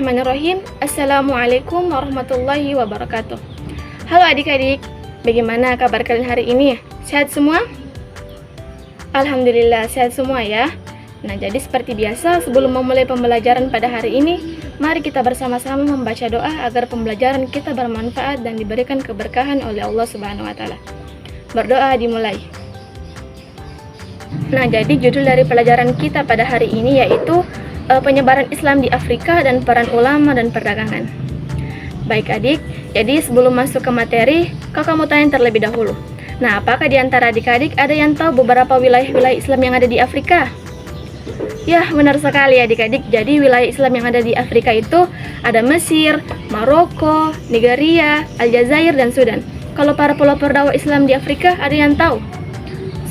Bismillahirrahmanirrahim. Assalamualaikum warahmatullahi wabarakatuh. Halo adik-adik, bagaimana kabar kalian hari ini? Sehat semua? Alhamdulillah sehat semua ya. Nah, jadi seperti biasa sebelum memulai pembelajaran pada hari ini, mari kita bersama-sama membaca doa agar pembelajaran kita bermanfaat dan diberikan keberkahan oleh Allah Subhanahu wa taala. Berdoa dimulai. Nah, jadi judul dari pelajaran kita pada hari ini yaitu penyebaran Islam di Afrika dan peran ulama dan perdagangan. Baik adik, jadi sebelum masuk ke materi, kakak mau tanya terlebih dahulu. Nah, apakah di antara adik-adik ada yang tahu beberapa wilayah-wilayah Islam yang ada di Afrika? Ya, benar sekali adik-adik. Jadi wilayah Islam yang ada di Afrika itu ada Mesir, Maroko, Nigeria, Aljazair, dan Sudan. Kalau para pelopor dakwah Islam di Afrika ada yang tahu?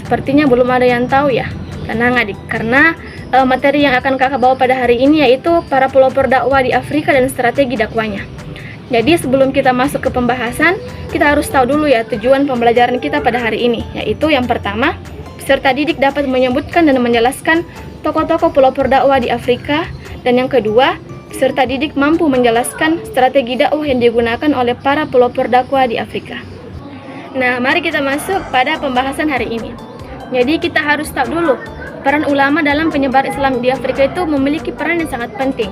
Sepertinya belum ada yang tahu ya. Tenang adik, karena materi yang akan kakak bawa pada hari ini yaitu para pelopor dakwah di Afrika dan strategi dakwahnya. Jadi sebelum kita masuk ke pembahasan, kita harus tahu dulu ya tujuan pembelajaran kita pada hari ini, yaitu yang pertama, peserta didik dapat menyebutkan dan menjelaskan tokoh-tokoh pelopor dakwah di Afrika, dan yang kedua, peserta didik mampu menjelaskan strategi dakwah yang digunakan oleh para pelopor dakwah di Afrika. Nah, mari kita masuk pada pembahasan hari ini. Jadi kita harus tahu dulu, peran ulama dalam penyebar Islam di Afrika itu memiliki peran yang sangat penting.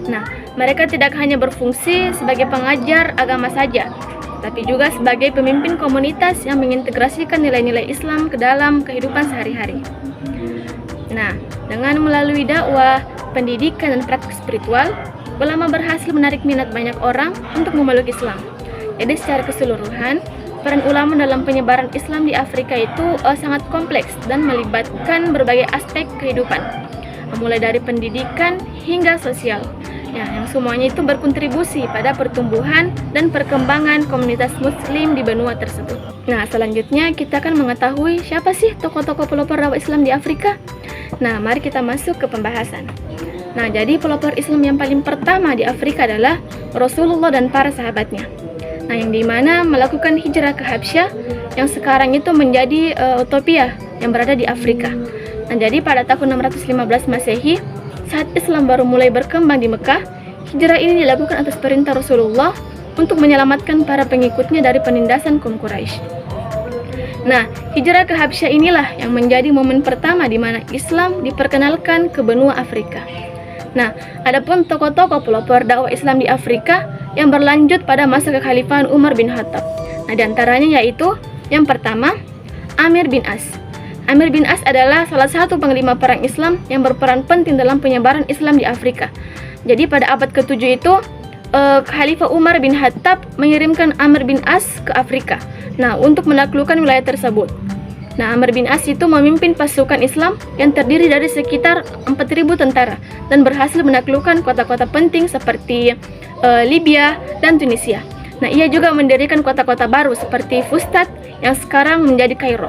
Nah, mereka tidak hanya berfungsi sebagai pengajar agama saja, tapi juga sebagai pemimpin komunitas yang mengintegrasikan nilai-nilai Islam ke dalam kehidupan sehari-hari. Nah, dengan melalui dakwah, pendidikan, dan praktik spiritual, ulama berhasil menarik minat banyak orang untuk memeluk Islam. Jadi secara keseluruhan, peran ulama dalam penyebaran Islam di Afrika itu sangat kompleks dan melibatkan berbagai aspek kehidupan, mulai dari pendidikan hingga sosial. Ya, yang semuanya itu berkontribusi pada pertumbuhan dan perkembangan komunitas Muslim di benua tersebut. Nah, selanjutnya kita akan mengetahui siapa sih tokoh-tokoh pelopor dakwah Islam di Afrika. Nah, mari kita masuk ke pembahasan. Nah, jadi pelopor Islam yang paling pertama di Afrika adalah Rasulullah dan para sahabatnya. Nah, yang dimana melakukan hijrah ke Habsyah yang sekarang itu menjadi Ethiopia yang berada di Afrika. Nah, jadi pada tahun 615 Masehi, saat Islam baru mulai berkembang di Mekah, hijrah ini dilakukan atas perintah Rasulullah untuk menyelamatkan para pengikutnya dari penindasan kaum Quraisy. Nah, hijrah ke Habsyah inilah yang menjadi momen pertama di mana Islam diperkenalkan ke benua Afrika. Nah, adapun tokoh-tokoh pelopor dakwah Islam di Afrika yang berlanjut pada masa kekhalifahan Umar bin Khattab. Nah, diantaranya yaitu yang pertama, Amir bin As. Amir bin As adalah salah satu panglima perang Islam yang berperan penting dalam penyebaran Islam di Afrika. Jadi pada abad ke-7 itu, Khalifah Umar bin Khattab mengirimkan Amir bin As ke Afrika. Nah, untuk menaklukkan wilayah tersebut. Nah, Amr bin As itu memimpin pasukan Islam yang terdiri dari sekitar 4.000 tentara dan berhasil menaklukkan kota-kota penting seperti Libya dan Tunisia. Nah, ia juga mendirikan kota-kota baru seperti Fustat yang sekarang menjadi Kairo.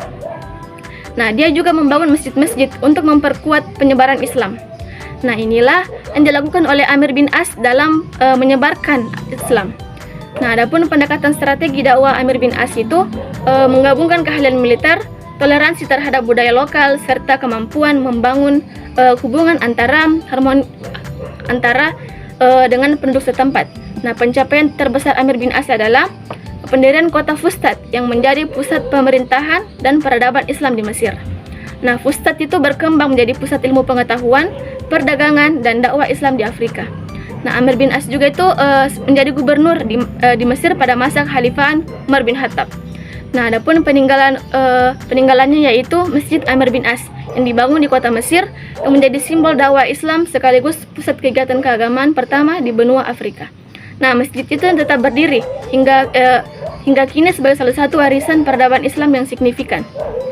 Nah, dia juga membangun masjid-masjid untuk memperkuat penyebaran Islam. Nah, inilah yang dilakukan oleh Amir bin As dalam menyebarkan Islam. Nah, adapun pendekatan strategi dakwah Amir bin As itu menggabungkan keahlian militer, toleransi terhadap budaya lokal, serta kemampuan membangun hubungan dengan penduduk setempat. Nah, pencapaian terbesar Amir bin As adalah pendirian kota Fustat yang menjadi pusat pemerintahan dan peradaban Islam di Mesir. Nah, Fustat itu berkembang menjadi pusat ilmu pengetahuan, perdagangan, dan dakwah Islam di Afrika. Nah, Amir bin As juga itu menjadi gubernur di Mesir pada masa kekhalifahan Umar bin Khattab. Nah, adapun peninggalannya yaitu Masjid Amir bin As yang dibangun di kota Mesir yang menjadi simbol dakwah Islam sekaligus pusat kegiatan keagamaan pertama di benua Afrika. Nah, masjid itu tetap berdiri hingga kini sebagai salah satu warisan peradaban Islam yang signifikan.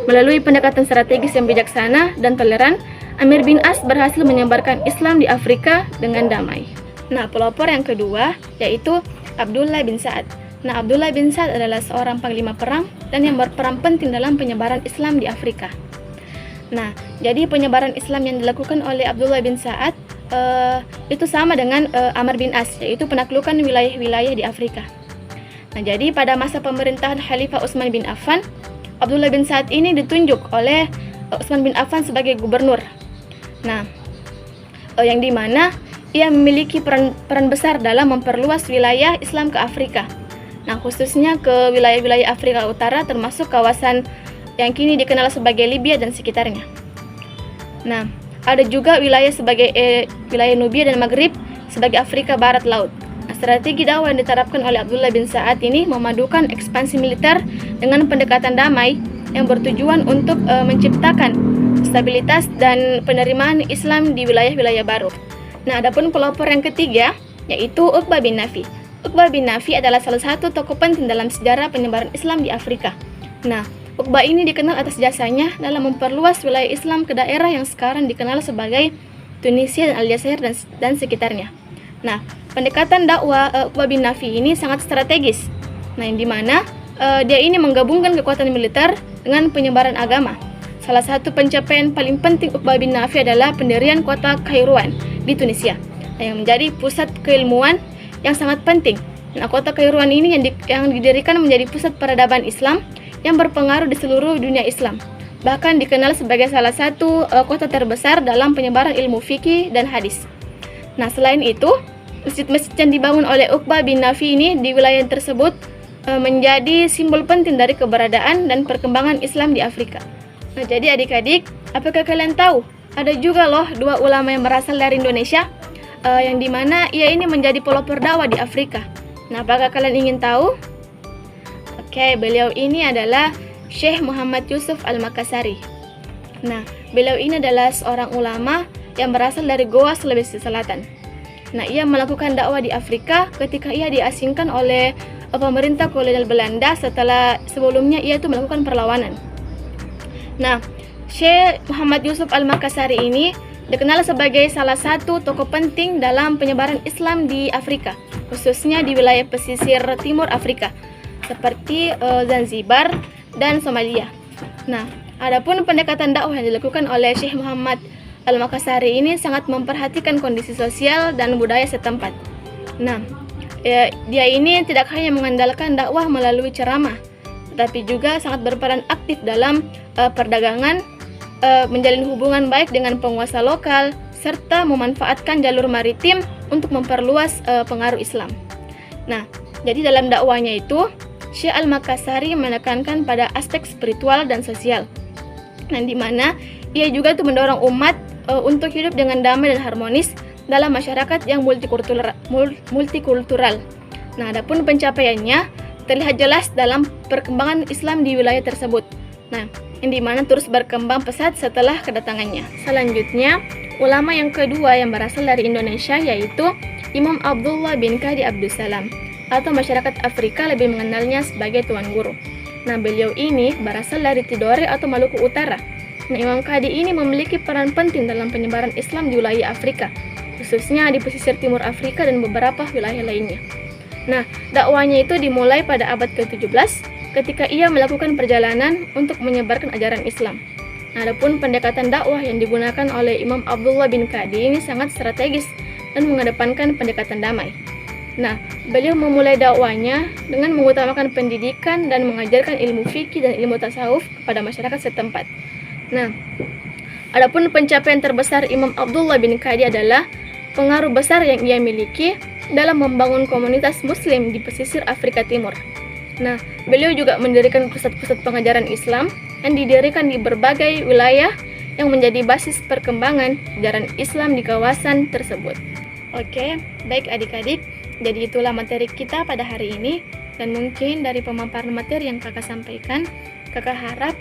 Melalui pendekatan strategis yang bijaksana dan toleran, Amir bin As berhasil menyebarkan Islam di Afrika dengan damai. Nah, pelopor yang kedua yaitu Abdullah bin Sa'ad. Nah, Abdullah bin Sa'ad adalah seorang panglima perang dan yang berperan penting dalam penyebaran Islam di Afrika. Nah, jadi penyebaran Islam yang dilakukan oleh Abdullah bin Sa'ad itu sama dengan Amr bin As, yaitu penaklukan wilayah-wilayah di Afrika. Nah, jadi pada masa pemerintahan Khalifah Utsman bin Affan, Abdullah bin Sa'ad ini ditunjuk oleh Utsman bin Affan sebagai gubernur. Nah, yang dimana ia memiliki peran besar dalam memperluas wilayah Islam ke Afrika. Nah, khususnya ke wilayah-wilayah Afrika Utara termasuk kawasan yang kini dikenal sebagai Libya dan sekitarnya. Nah, ada juga wilayah wilayah Nubia dan Maghrib sebagai Afrika Barat Laut. Nah, strategi dakwah yang diterapkan oleh Abdullah bin Sa'ad ini memadukan ekspansi militer dengan pendekatan damai yang bertujuan untuk menciptakan stabilitas dan penerimaan Islam di wilayah-wilayah baru. Nah, adapun pelopor yang ketiga yaitu Uqbah bin Nafi. Uqbah bin Nafi adalah salah satu tokoh penting dalam sejarah penyebaran Islam di Afrika. Nah, Uqbah ini dikenal atas jasanya dalam memperluas wilayah Islam ke daerah yang sekarang dikenal sebagai Tunisia dan Aljazair dan sekitarnya. Nah, pendekatan dakwah Uqbah bin Nafi ini sangat strategis. Nah, yang dimana dia ini menggabungkan kekuatan militer dengan penyebaran agama. Salah satu pencapaian paling penting Uqbah bin Nafi adalah pendirian kota Kairouan di Tunisia yang menjadi pusat keilmuan yang sangat penting. Nah, kota Kairouan ini yang didirikan menjadi pusat peradaban Islam yang berpengaruh di seluruh dunia Islam. Bahkan dikenal sebagai salah satu kota terbesar dalam penyebaran ilmu fikih dan hadis. Nah, selain itu, masjid-masjid yang dibangun oleh Uqbah bin Nafi ini di wilayah tersebut menjadi simbol penting dari keberadaan dan perkembangan Islam di Afrika. Nah, jadi adik-adik, apakah kalian tahu ada juga loh dua ulama yang berasal dari Indonesia yang dimana ia ini menjadi pelopor dakwah di Afrika. Nah, apakah kalian ingin tahu? Oke, beliau ini adalah Syekh Muhammad Yusuf Al-Makassari. Nah, beliau ini adalah seorang ulama yang berasal dari Goa, Sulawesi Selatan. Nah, ia melakukan dakwah di Afrika ketika ia diasingkan oleh pemerintah kolonial Belanda setelah sebelumnya ia itu melakukan perlawanan. Nah, Syekh Muhammad Yusuf Al-Makassari ini dikenal sebagai salah satu tokoh penting dalam penyebaran Islam di Afrika, khususnya di wilayah pesisir timur Afrika, seperti Zanzibar dan Somalia. Nah, adapun pendekatan dakwah yang dilakukan oleh Syekh Muhammad Al-Makassari ini sangat memperhatikan kondisi sosial dan budaya setempat. Nah, dia ini tidak hanya mengandalkan dakwah melalui ceramah, tetapi juga sangat berperan aktif dalam perdagangan, menjalin hubungan baik dengan penguasa lokal, serta memanfaatkan jalur maritim untuk memperluas pengaruh Islam. Nah, jadi dalam dakwahnya itu, Syekh Al-Makassari menekankan pada aspek spiritual dan sosial. Nah, di mana ia juga tuh mendorong umat untuk hidup dengan damai dan harmonis dalam masyarakat yang multikultural. Nah, adapun pencapaiannya terlihat jelas dalam perkembangan Islam di wilayah tersebut. Nah, yang dimana terus berkembang pesat setelah kedatangannya. Selanjutnya, ulama yang kedua yang berasal dari Indonesia yaitu Imam Abdullah bin Kahdi Abdussalam, atau masyarakat Afrika lebih mengenalnya sebagai Tuan Guru. Nah, beliau ini berasal dari Tidore atau Maluku Utara. Nah, Imam Kahdi ini memiliki peran penting dalam penyebaran Islam di wilayah Afrika, khususnya di pesisir timur Afrika dan beberapa wilayah lainnya. Nah, dakwahnya itu dimulai pada abad ke-17 ketika ia melakukan perjalanan untuk menyebarkan ajaran Islam. Nah, adapun pendekatan dakwah yang digunakan oleh Imam Abdullah bin Kahdi ini sangat strategis dan mengedepankan pendekatan damai. Nah, beliau memulai dakwahnya dengan mengutamakan pendidikan dan mengajarkan ilmu fikih dan ilmu tasawuf kepada masyarakat setempat. Nah, adapun pencapaian terbesar Imam Abdullah bin Kahdi adalah pengaruh besar yang ia miliki dalam membangun komunitas muslim di pesisir Afrika Timur. Nah, beliau juga mendirikan pusat-pusat pengajaran Islam yang didirikan di berbagai wilayah yang menjadi basis perkembangan ajaran Islam di kawasan tersebut. Oke, baik adik-adik, jadi itulah materi kita pada hari ini. Dan mungkin dari pemaparan materi yang kakak sampaikan, kakak harap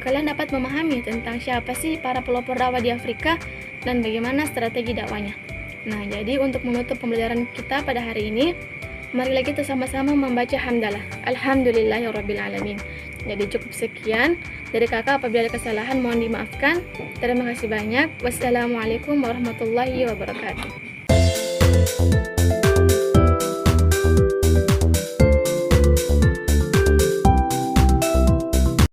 kalian dapat memahami tentang siapa sih para pelopor dakwah di Afrika dan bagaimana strategi dakwanya. Nah, jadi untuk menutup pembelajaran kita pada hari ini, marilah kita sama-sama membaca hamdalah. Alhamdulillahirrabbilalamin. Jadi cukup sekian dari kakak. Apabila ada kesalahan mohon dimaafkan. Terima kasih banyak. Wassalamualaikum warahmatullahi wabarakatuh.